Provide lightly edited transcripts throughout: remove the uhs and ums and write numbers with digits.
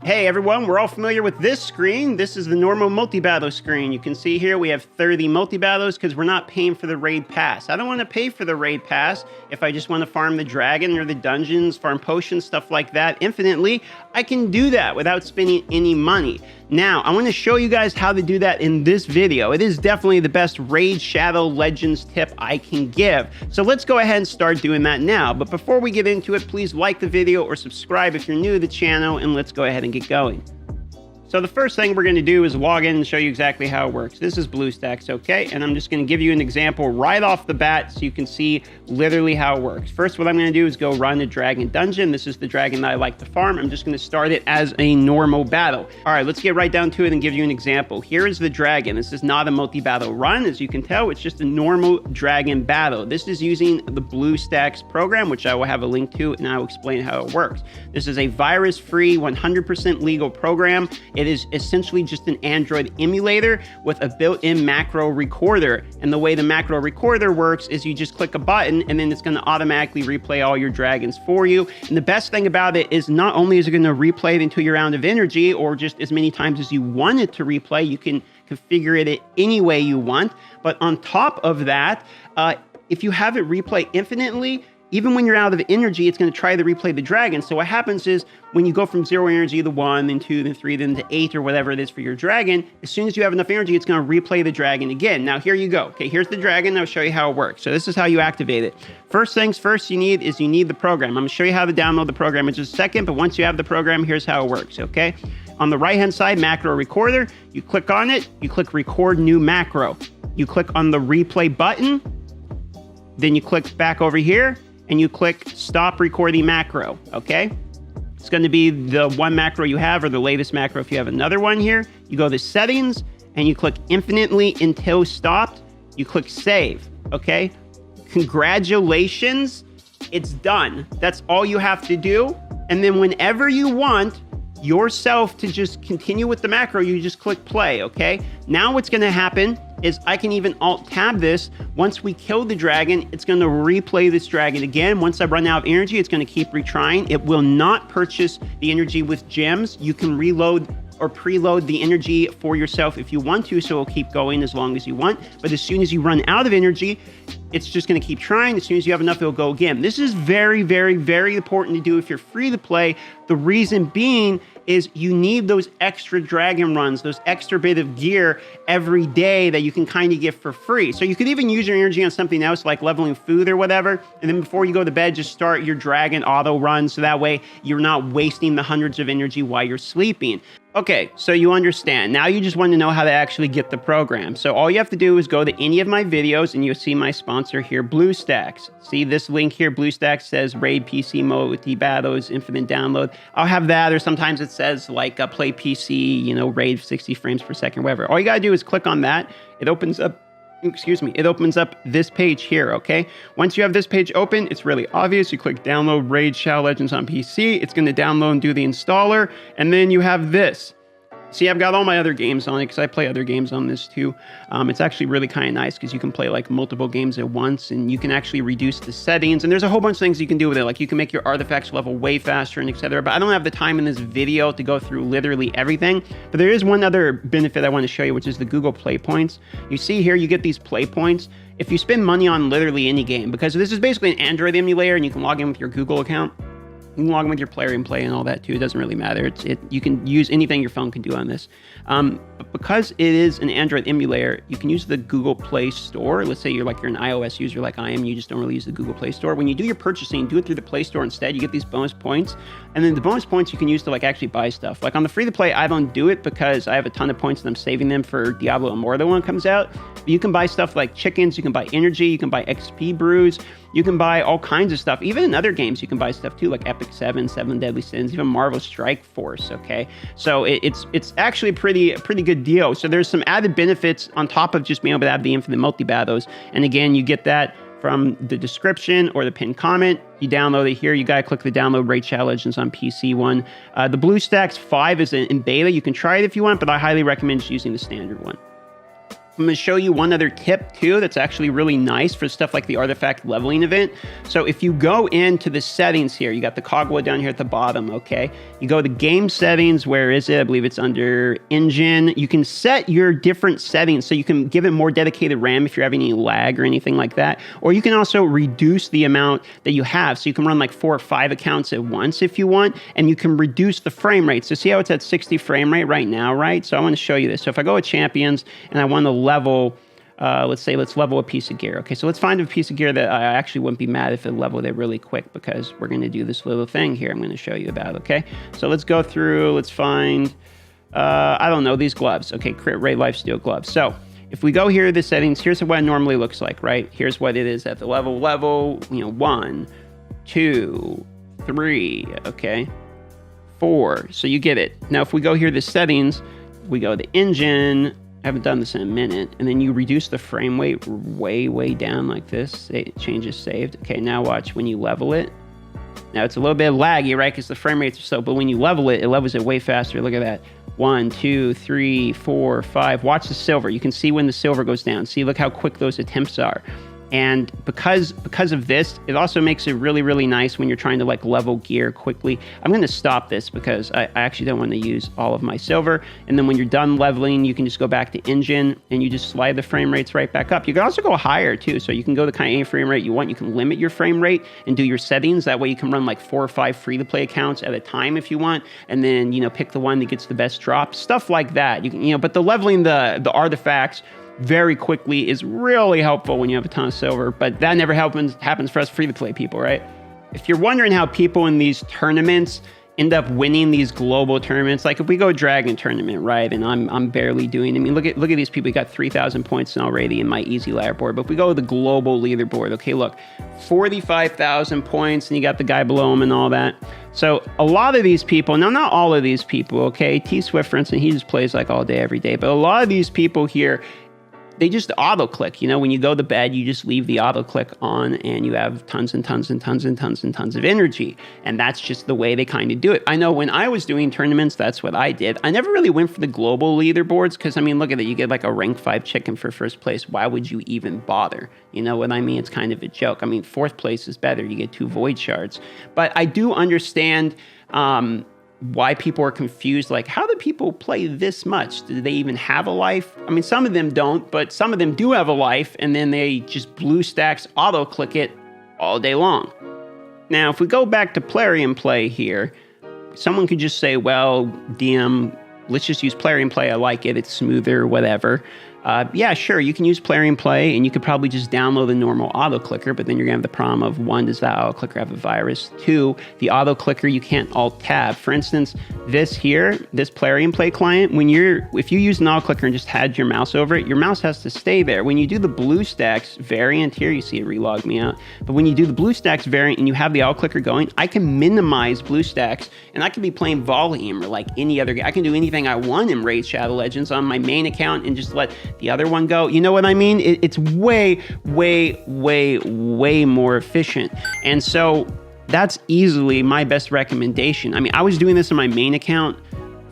Hey everyone, we're all familiar with this screen. This is the normal multi-battle screen. You can see here we have 30 multi-battles because we're not paying for the raid pass. I don't want to pay for the raid pass if I just want to farm the dragon or the dungeons, farm potions, stuff like that infinitely. I can do that without spending any money. Now, I want to show you guys how to do that in this video. It is definitely the best Raid Shadow Legends tip I can give. So let's go ahead and start doing that now. But before we get into it, please like the video or subscribe if you're new to the channel, and let's go ahead and get going. So the first thing we're going to do is log in and show you exactly how it works. This is BlueStacks, okay? And I'm just going to give you an example right off the bat so you can see literally how it works. First, what I'm going to do is go run the dragon dungeon. This is the dragon that I like to farm. I'm just going to start it as a normal battle. All right, let's get right down to it and give you an example. Here is the dragon. This is not a multi-battle run. As you can tell, it's just a normal dragon battle. This is using the BlueStacks program, which I will have a link to, and I will explain how it works. This is a virus-free, 100% legal program. It is essentially just an Android emulator with a built-in macro recorder. And the way the macro recorder works is you just click a button and then it's going to automatically replay all your dragons for you. And the best thing about it is not only is it going to replay it until you're out of energy or just as many times as you want it to replay, you can configure it any way you want. But on top of that, if you have it replay infinitely, even when you're out of energy, it's going to try to replay the dragon. So what happens is when you go from 0 energy to 1, then 2, then 3, then to 8, or whatever it is for your dragon, as soon as you have enough energy, it's going to replay the dragon again. Now, here you go. Okay, here's the dragon. I'll show you how it works. So this is how you activate it. First things first you need the program. I'm going to show you how to download the program in just a second, but once you have the program, here's how it works, okay? On the right-hand side, macro recorder, you click on it, you click record new macro. You click on the replay button, then you click back over here, and you click stop recording macro, okay? It's going to be the one macro you have or the latest macro if you have another one here. You go to settings and you click infinitely until stopped. You click save, okay? Congratulations, it's done. That's all you have to do. And then whenever you want yourself to just continue with the macro, you just click play, okay? Now what's going to happen is I can even alt-tab this. Once we kill the dragon, it's going to replay this dragon again. Once I run out of energy, it's going to keep retrying. It will not purchase the energy with gems. You can reload or preload the energy for yourself if you want to, so it'll keep going as long as you want. But as soon as you run out of energy, it's just going to keep trying. As soon as you have enough, it'll go again. This is very, very, very important to do if you're free to play. The reason being is you need those extra dragon runs, those extra bit of gear every day that you can kind of get for free. So you could even use your energy on something else like leveling food or whatever. And then before you go to bed, just start your dragon auto run. So that way you're not wasting the hundreds of energy while you're sleeping. Okay, so you understand. Now you just want to know how to actually get the program. So all you have to do is go to any of my videos and you'll see my sponsor here, BlueStacks. See this link here, BlueStacks says Raid PC multi-battles, infinite download. I'll have that, or sometimes it says like play PC, you know, Raid 60 frames per second, whatever. All you gotta do is click on that. It opens up, it opens up this page here, okay? Once you have this page open, it's really obvious. You click download Raid Shadow Legends on PC. It's going to download and do the installer. And then you have this. See, I've got all my other games on it because I play other games on this too. It's actually really kind of nice because you can play like multiple games at once and you can actually reduce the settings. And there's a whole bunch of things you can do with it. Like you can make your artifacts level way faster and etc. But I don't have the time in this video to go through literally everything. But there is one other benefit I want to show you, which is the Google Play Points. You see here, you get these Play Points. If you spend money on literally any game, because this is basically an Android emulator and you can log in with your Google account. You can log in with your player and play and all that too. It doesn't really matter. You can use anything your phone can do on this. But because it is an Android emulator, you can use the Google Play Store. Let's say you're an iOS user like I am. You just don't really use the Google Play Store. When you do your purchasing, do it through the Play Store instead. You get these bonus points. And then the bonus points you can use to like actually buy stuff. Like on the free to play, I don't do it because I have a ton of points and I'm saving them for Diablo Immortal when it comes out. But you can buy stuff like chickens. You can buy energy. You can buy XP brews. You can buy all kinds of stuff. Even in other games, you can buy stuff too, like Epic 7, 7 Deadly Sins, even Marvel Strike Force, okay? So it's actually a pretty good deal. So there's some added benefits on top of just being able to have the infinite multi-battles. And again, you get that from the description or the pinned comment. You download it here. You got to click the download Raid Shadow Legends on PC one. The BlueStacks 5 is in beta. You can try it if you want, but I highly recommend just using the standard one. I'm going to show you one other tip too that's actually really nice for stuff like the artifact leveling event. So if you go into the settings here, you got the cogwheel down here at the bottom, okay? You go to game settings, where is it? I believe it's under engine. You can set your different settings so you can give it more dedicated RAM if you're having any lag or anything like that. Or you can also reduce the amount that you have. So you can run like 4 or 5 accounts at once if you want, and you can reduce the frame rate. So see how it's at 60 frame rate right now, right? So I want to show you this. So if I go with champions and I want to level, let's level a piece of gear. Okay, so let's find a piece of gear that I actually wouldn't be mad if it leveled it really quick, because we're going to do this little thing here I'm going to show you about, okay? So let's go through, let's find, I don't know, these gloves. Okay, crit rate lifesteal gloves. So if we go here to the settings, here's what it normally looks like, right? Here's what it is at the level, 1, 2, 3, okay, 4. So you get it. Now, if we go here to settings, we go to engine. I haven't done this in a minute. And then you reduce the frame rate way down like this. Changes saved. Okay, now watch when you level it. Now it's a little bit laggy, right? Because the frame rates are slow, but when you level it, it levels it way faster. Look at that. 1, 2, 3, 4, 5. Watch the silver. You can see when the silver goes down. See, look how quick those attempts are. And because of this, it also makes it really nice when you're trying to like level gear quickly. I'm going to stop this because I actually don't want to use all of my silver. And then when you're done leveling, you can just go back to engine and you just slide the frame rates right back up. You can also go higher too. So you can go to kind of any frame rate you want. You can limit your frame rate and do your settings. That way you can run like 4 or 5 free-to-play accounts at a time if you want. And then, pick the one that gets the best drop. Stuff like that. You can, but the leveling the artifacts very quickly is really helpful when you have a ton of silver, but that never happens for us free-to-play people, right? If you're wondering how people in these tournaments end up winning these global tournaments, like if we go Dragon tournament, right, and I'm barely doing, look at these people. We got 3,000 points already in my easy leaderboard, but if we go to the global leaderboard, okay, look, 45,000 points, and you got the guy below him and all that. So a lot of these people, now not all of these people, okay, T-Swift, for instance, he just plays like all day, every day, but a lot of these people here, they just auto-click. When you go to bed, you just leave the auto-click on and you have tons and tons of energy. And that's just the way they kind of do it. I know when I was doing tournaments, that's what I did. I never really went for the global leaderboards because, look at it. You get like a rank 5 chicken for first place. Why would you even bother? You know what I mean? It's kind of a joke. 4th place is better. You get 2 void shards. But I do understand why people are confused, like, how do people play this much? Do they even have a life? Some of them don't, but some of them do have a life, and then they just BlueStacks auto-click it all day long. Now, if we go back to Plarium Play here, someone could just say, well, DM, let's just use Plarium Play. I like it. It's smoother, whatever. Yeah, sure, you can use Plarium Play, and you could probably just download the normal auto-clicker, but then you're going to have the problem of, 1, does that auto-clicker have a virus? 2, the auto-clicker, you can't alt-tab. For instance, this here, this Plarium Play client, if you use an auto-clicker and just had your mouse over it, your mouse has to stay there. When you do the BlueStacks variant here, you see it relog me out, but when you do the BlueStacks variant and you have the auto-clicker going, I can minimize BlueStacks, and I can be playing Volume or like any other game. I can do anything I want in Raid Shadow Legends on my main account and just let the other one go. You know what I mean? It's way more efficient. And so that's easily my best recommendation. I was doing this on my main account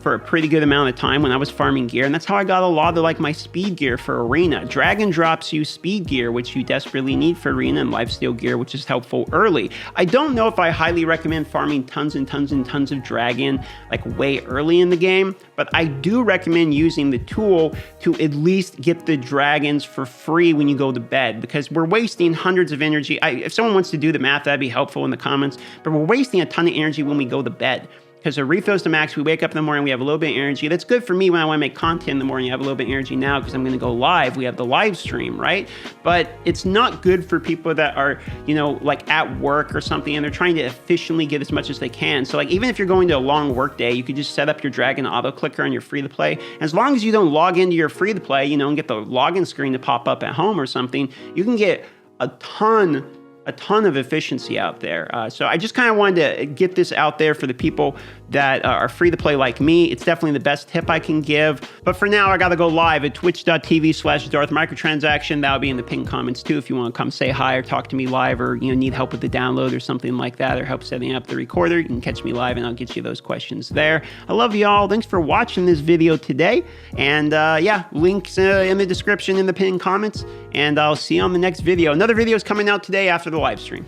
for a pretty good amount of time when I was farming gear, and that's how I got a lot of like my speed gear for Arena. Dragon drops you speed gear, which you desperately need for Arena, and lifesteal gear, which is helpful early. I don't know if I highly recommend farming tons and tons of Dragon like way early in the game, but I do recommend using the tool to at least get the Dragons for free when you go to bed, because we're wasting hundreds of energy. If someone wants to do the math, that'd be helpful in the comments, but we're wasting a ton of energy when we go to bed. Because it refills to max, we wake up in the morning, we have a little bit of energy. That's good for me when I want to make content in the morning. I have a little bit of energy now because I'm going to go live. We have the live stream, right? But it's not good for people that are, like at work or something, and they're trying to efficiently get as much as they can. So like, even if you're going to a long work day, you could just set up your Dragon auto clicker on your free to play. As long as you don't log into your free to play, and get the login screen to pop up at home or something, you can get a ton of efficiency out there. So I just kind of wanted to get this out there for the people that are free to play like me. It's definitely the best tip I can give. But for now, I got to go live at twitch.tv/Darth Microtransaction. That'll be in the pinned comments too if you want to come say hi or talk to me live, or need help with the download or something like that, or help setting up the recorder. You can catch me live and I'll get you those questions there. I love you all. Thanks for watching this video today. And yeah, links in the description, in the pinned comments. And I'll see you on the next video. Another video is coming out today after the live stream.